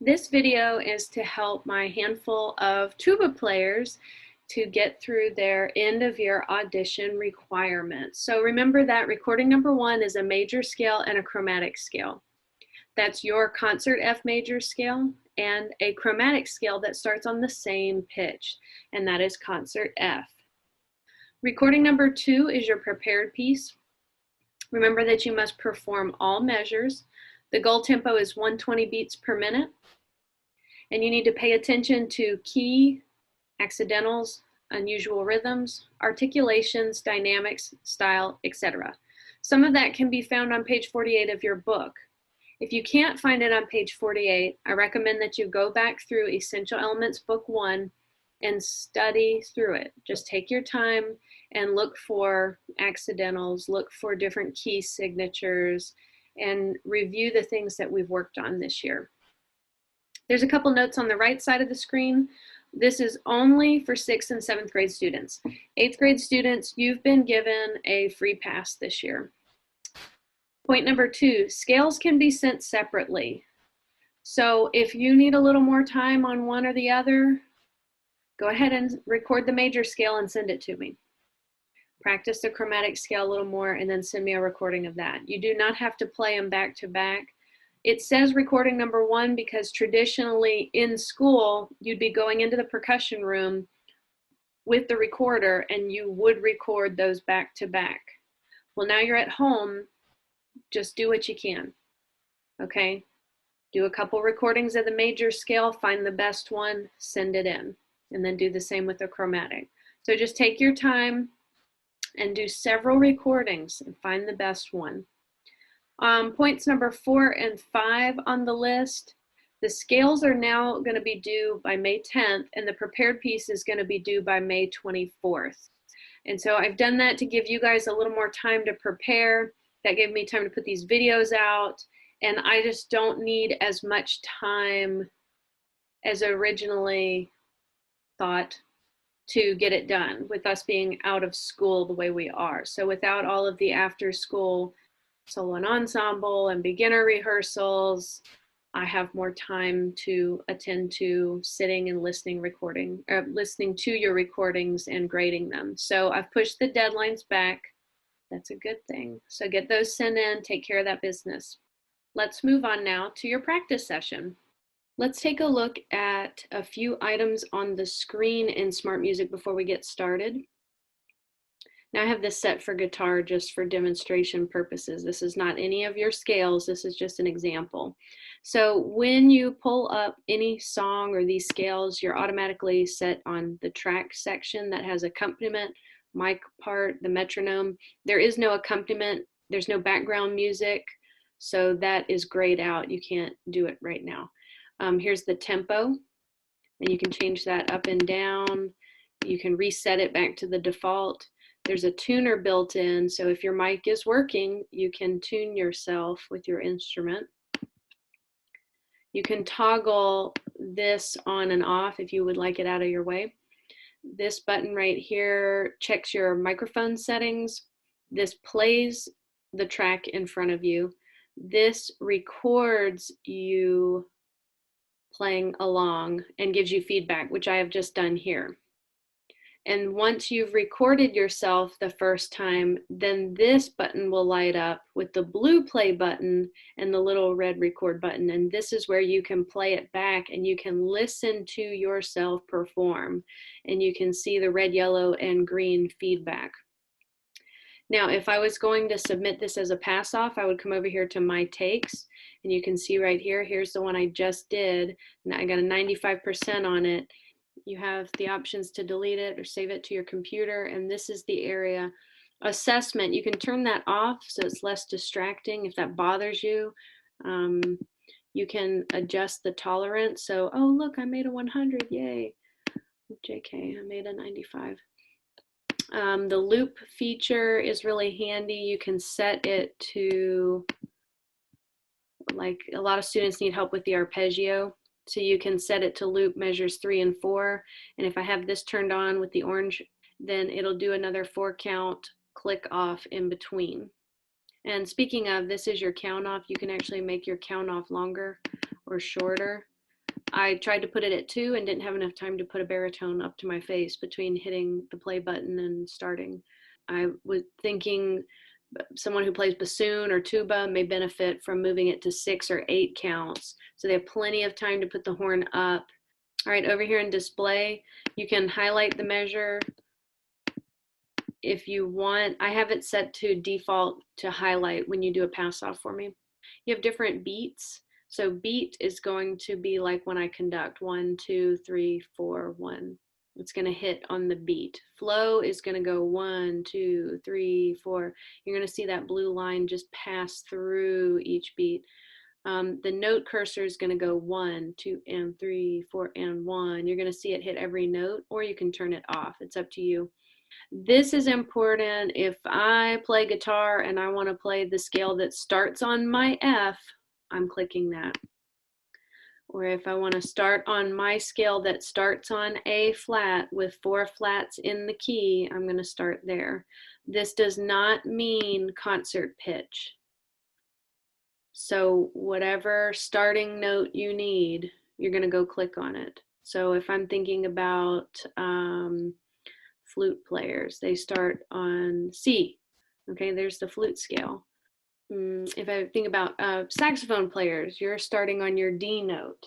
This video is to help my handful of tuba players to get through their end of year audition requirements. So remember that recording number 1 is a major scale and a chromatic scale. That's your concert F major scale and a chromatic scale that starts on the same pitch, and that is concert F. Recording number 2 is your prepared piece. Remember that you must perform all measures. The goal tempo is 120 beats per minute. And you need to pay attention to key, accidentals, unusual rhythms, articulations, dynamics, style, etc. Some of that can be found on page 48 of your book. If you can't find it on page 48, I recommend that you go back through Essential Elements Book 1 and study through it. Just take your time and look for accidentals, look for different key signatures, and review the things that we've worked on this year. There's a couple notes on the right side of the screen. This is only for 6th and 7th grade students. 8th grade students, you've been given a free pass this year. Point number 2, scales can be sent separately. So if you need a little more time on one or the other, go ahead and record the major scale and send it to me. Practice the chromatic scale a little more and then send me a recording of that. You do not have to play them back to back. It says recording number 1 because traditionally in school, you'd be going into the percussion room with the recorder and you would record those back to back. Well, now you're at home, just do what you can, okay? Do a couple recordings of the major scale, find the best one, send it in, and then do the same with the chromatic. So just take your time and do several recordings and find the best one. Points number 4 and 5 on the list. The scales are now going to be due by May 10th, and the prepared piece is going to be due by May 24th. And so I've done that to give you guys a little more time to prepare. That gave me time to put these videos out, and I just don't need as much time as originally thought to get it done with us being out of school the way we are. So without all of the after school solo and ensemble and beginner rehearsals, I have more time to attend to sitting and listening to your recordings and grading them. So I've pushed the deadlines back. That's a good thing. So get those sent in, take care of that business. Let's move on now to your practice session. Let's take a look at a few items on the screen in SmartMusic before we get started. Now I have this set for guitar just for demonstration purposes. This is not any of your scales, this is just an example. So when you pull up any song or these scales, you're automatically set on the track section that has accompaniment, mic part, the metronome. There is no accompaniment, there's no background music, so that is grayed out. You can't do it right now. Here's the tempo, and you can change that up and down. You can reset it back to the default. There's a tuner built in, so if your mic is working, you can tune yourself with your instrument. You can toggle this on and off if you would like it out of your way. This button right here checks your microphone settings. This plays the track in front of you. This records you playing along and gives you feedback, which I have just done here. And once you've recorded yourself the first time, then this button will light up with the blue play button and the little red record button. And this is where you can play it back and you can listen to yourself perform. And you can see the red, yellow, and green feedback. Now, if I was going to submit this as a pass off, I would come over here to my takes, and you can see right here, here's the one I just did, and I got a 95% on it. You have the options to delete it or save it to your computer, and this is the area. Assessment, you can turn that off so it's less distracting if that bothers you. You can adjust the tolerance, so, oh look, I made a 100, yay. JK, I made a 95. The loop feature is really handy. You can set it to, like a lot of students need help with the arpeggio. So you can set it to loop measures 3 and 4. And if I have this turned on with the orange, then it'll do another 4 count click off in between. And speaking of, this is your count off. You can actually make your count off longer or shorter. I tried to put it at 2 and didn't have enough time to put a baritone up to my face between hitting the play button and starting. I was thinking someone who plays bassoon or tuba may benefit from moving it to 6 or 8 counts, so they have plenty of time to put the horn up. All right, over here in display, you can highlight the measure if you want. I have it set to default to highlight when you do a pass off for me. You have different beats. So beat is going to be like when I conduct 1, 2, 3, 4, 1. It's going to hit on the beat. Flow is going to go 1, 2, 3, 4. You're going to see that blue line just pass through each beat. The note cursor is going to go 1, 2, and 3, 4, and 1. You're going to see it hit every note, or you can turn it off. It's up to you. This is important. If I play guitar and I want to play the scale that starts on my F, I'm clicking that. Or if I want to start on my scale that starts on A flat with 4 flats in the key, I'm going to start there. This does not mean concert pitch. So whatever starting note you need, you're going to go click on it. So if I'm thinking about flute players, they start on C. Okay, there's the flute scale. If I think about saxophone players, you're starting on your D note.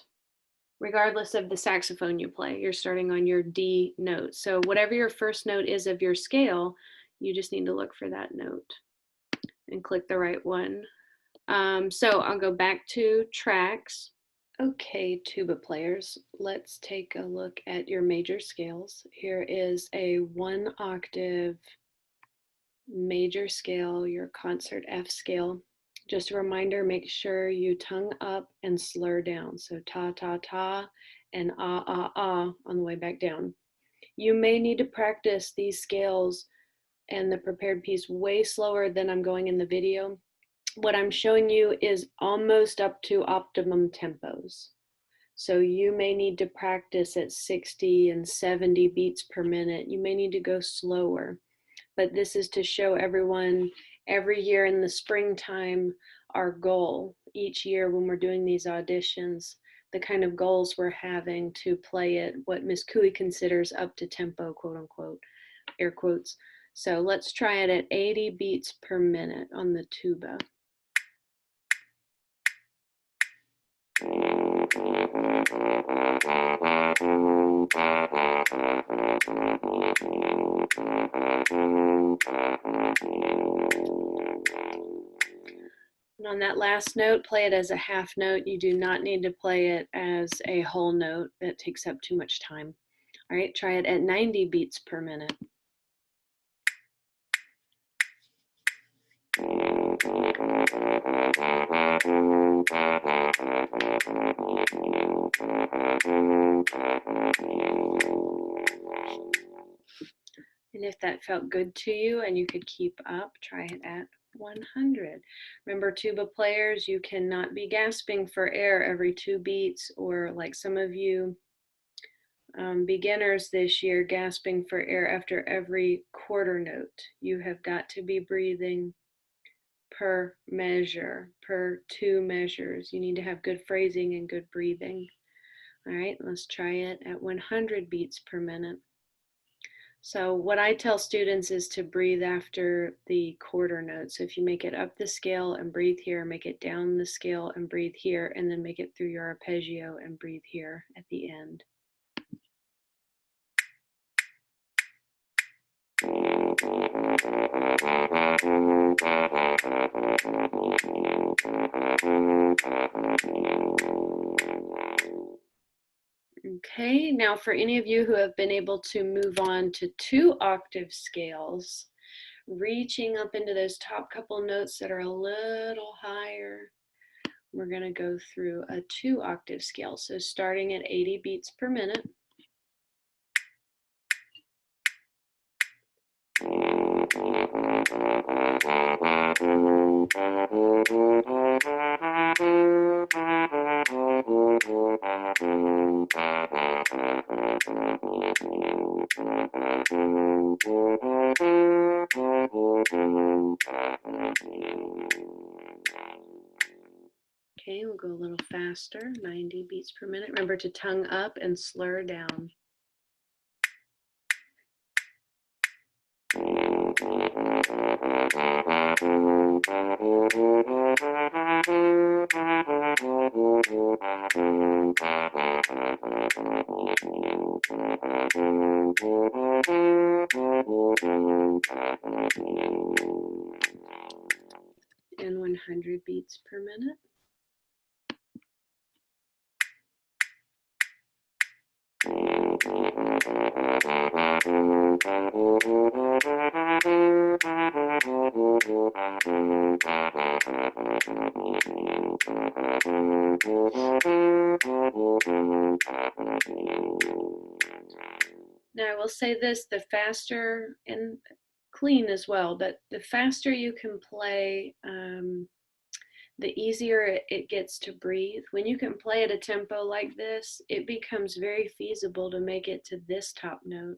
Regardless of the saxophone you play, you're starting on your D note. So whatever your first note is of your scale, you just need to look for that note and click the right one. So I'll go back to tracks. Okay, tuba players, let's take a look at your major scales. Here is a 1 octave major scale, your concert F scale. Just a reminder, make sure you tongue up and slur down. So ta, ta, ta, and ah, ah, ah on the way back down. You may need to practice these scales and the prepared piece way slower than I'm going in the video. What I'm showing you is almost up to optimum tempos. So you may need to practice at 60 and 70 beats per minute. You may need to go slower. But this is to show everyone every year in the springtime our goal each year when we're doing these auditions, the kind of goals we're having to play it, what Miss Couey considers up to tempo, quote unquote, air quotes. So let's try it at 80 beats per minute on the tuba. And on that last note, play it as a half note. You do not need to play it as a whole note. That takes up too much time. All right, try it at 90 beats per minute. And if that felt good to you and you could keep up, try it at 100. Remember, tuba players, you cannot be gasping for air every 2 beats, or like some of you beginners this year, gasping for air after every quarter note. You have got to be breathing per measure, per 2 measures. You need to have good phrasing and good breathing. All right, let's try it at 100 beats per minute. So what I tell students is to breathe after the quarter note. So if you make it up the scale and breathe here, make it down the scale and breathe here, and then make it through your arpeggio and breathe here at the end. Okay, now for any of you who have been able to move on to 2 octave scales, reaching up into those top couple notes that are a little higher, we're going to go through a 2 octave scale. So starting at 80 beats per minute. Okay, we'll go a little faster, 90 beats per minute. Remember to tongue up and slur down. And 100 beats per minute. Now I will say this, the faster, and clean as well, but the faster you can play, the easier it gets to breathe. When you can play at a tempo like this, it becomes very feasible to make it to this top note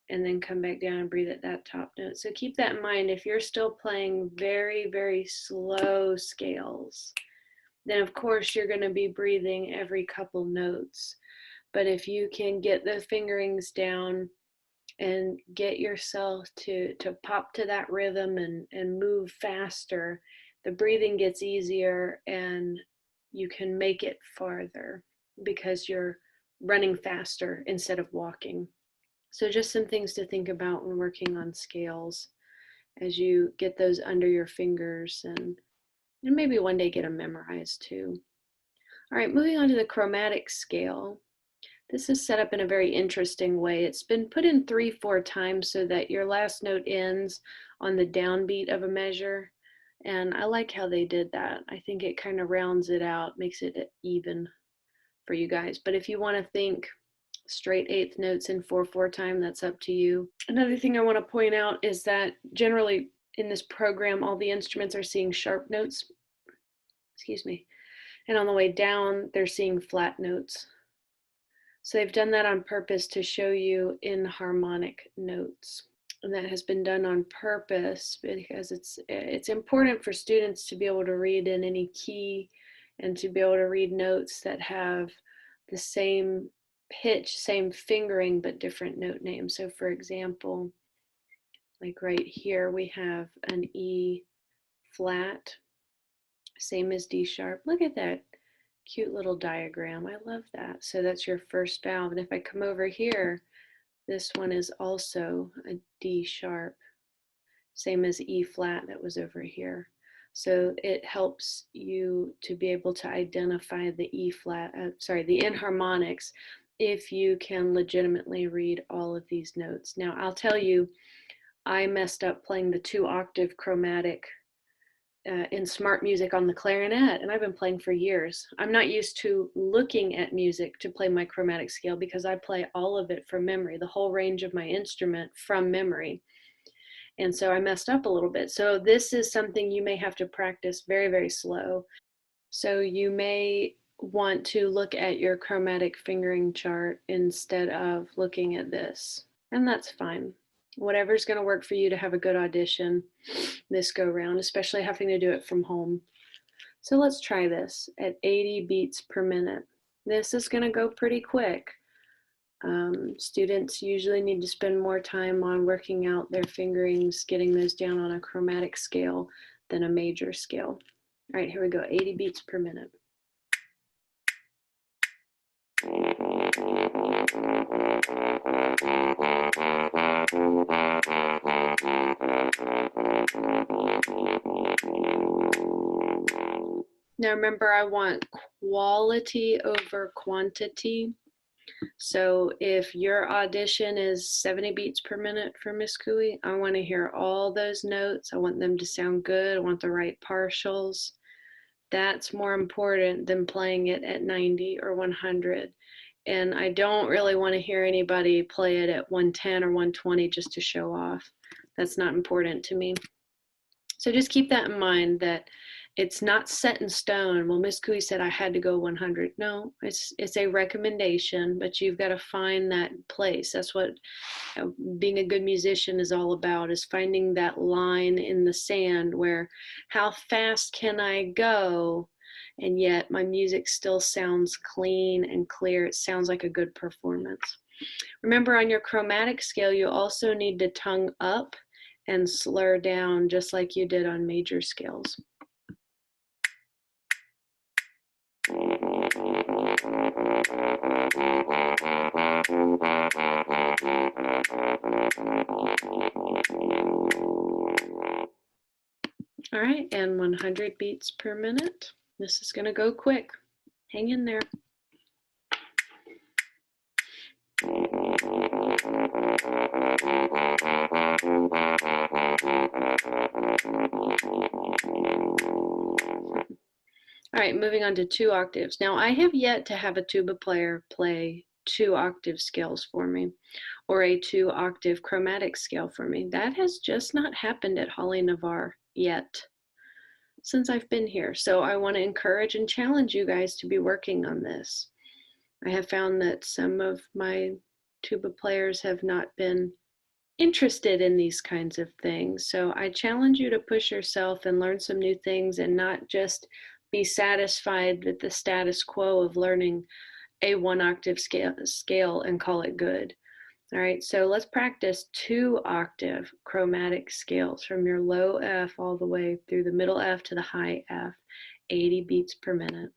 and then come back down and breathe at that top note. So keep that in mind. If you're still playing very, very slow scales, then of course you're going to be breathing every couple notes. But if you can get the fingerings down and get yourself to pop to that rhythm and move faster, the breathing gets easier and you can make it farther because you're running faster instead of walking. So just some things to think about when working on scales as you get those under your fingers and maybe one day get them memorized too. All right, moving on to the chromatic scale. This is set up in a very interesting way. It's been put in 3-4 times so that your last note ends on the downbeat of a measure. And I like how they did that. I think it kind of rounds it out, makes it even for you guys. But if you want to think straight eighth notes in 4/4 time, that's up to you. Another thing I want to point out is that generally in this program, all the instruments are seeing sharp notes, excuse me, and on the way down, they're seeing flat notes. So they've done that on purpose to show you inharmonic notes. And that has been done on purpose because it's important for students to be able to read in any key and to be able to read notes that have the same pitch, same fingering, but different note names. So for example, like right here, we have an E flat, same as D sharp. Look at that cute little diagram. I love that. So that's your first valve. And if I come over here, this one is also a D sharp, same as E flat that was over here. So it helps you to be able to identify the E flat, the inharmonics, if you can legitimately read all of these notes. Now I'll tell you, I messed up playing the 2-octave chromatic in SmartMusic on the clarinet, and I've been playing for years. I'm not used to looking at music to play my chromatic scale because I play all of it from memory, the whole range of my instrument from memory. And so I messed up a little bit. So this is something you may have to practice very, very slow. So you may want to look at your chromatic fingering chart instead of looking at this, and that's fine. Whatever's going to work for you to have a good audition this go round, especially having to do it from home. So let's try this at 80 beats per minute. This is going to go pretty quick. Students usually need to spend more time on working out their fingerings, getting those down on a chromatic scale than a major scale. All right, here we go, 80 beats per minute. Now remember, I want quality over quantity. So if your audition is 70 beats per minute for Miss Couey, I want to hear all those notes. I want them to sound good. I want the right partials. That's more important than playing it at 90 or 100. And I don't really want to hear anybody play it at 110 or 120 just to show off. That's not important to me. So just keep that in mind, that it's not set in stone. Well, Miss Couey said I had to go 100. No, it's a recommendation, but you've got to find that place. That's what being a good musician is all about, is finding that line in the sand where how fast can I go and yet my music still sounds clean and clear. It sounds like a good performance. Remember, on your chromatic scale, you also need to tongue up and slur down just like you did on major scales. All right, and 100 beats per minute. This is going to go quick. Hang in there. All right, moving on to 2 octaves. Now, I have yet to have a tuba player play 2 octave scales for me, or a 2 octave chromatic scale for me. That has just not happened at Holly Navarre yet since I've been here. So I want to encourage and challenge you guys to be working on this. I have found that some of my tuba players have not been interested in these kinds of things. So I challenge you to push yourself and learn some new things and not just be satisfied with the status quo of learning a 1 octave scale and call it good. All right, so let's practice 2 octave chromatic scales from your low F all the way through the middle F to the high F, 80 beats per minute.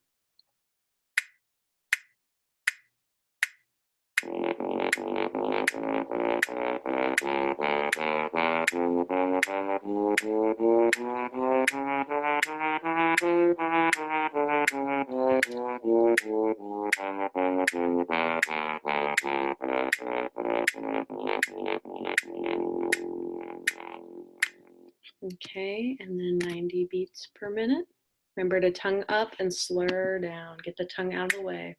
Okay, and then 90 beats per minute. Remember to tongue up and slur down. Get the tongue out of the way.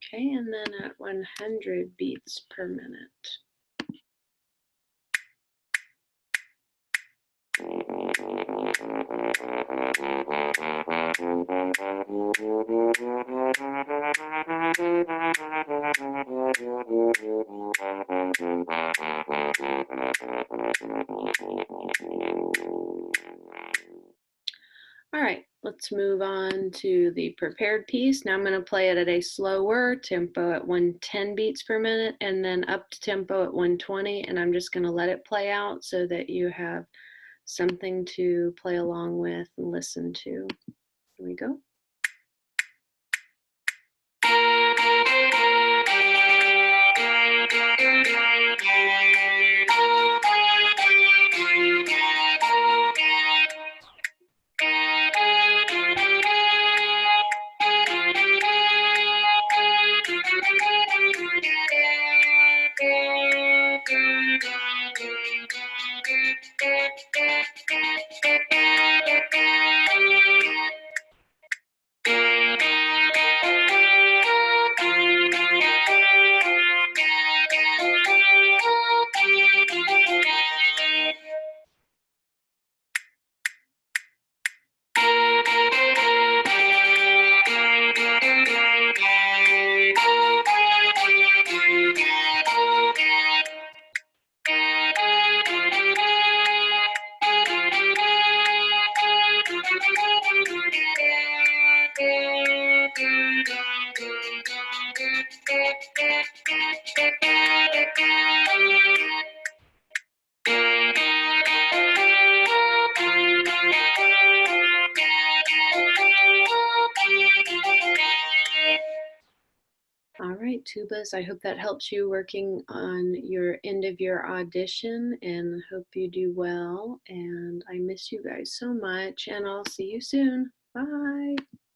Okay, and then at 100 beats per minute. All right, let's move on to the prepared piece. Now I'm going to play it at a slower tempo at 110 beats per minute and then up to tempo at 120, and I'm just going to let it play out so that you have something to play along with and listen to. Here we go. All right, tubas, I hope that helps you working on your end of your audition, and hope you do well. And I miss you guys so much, and I'll see you soon. Bye.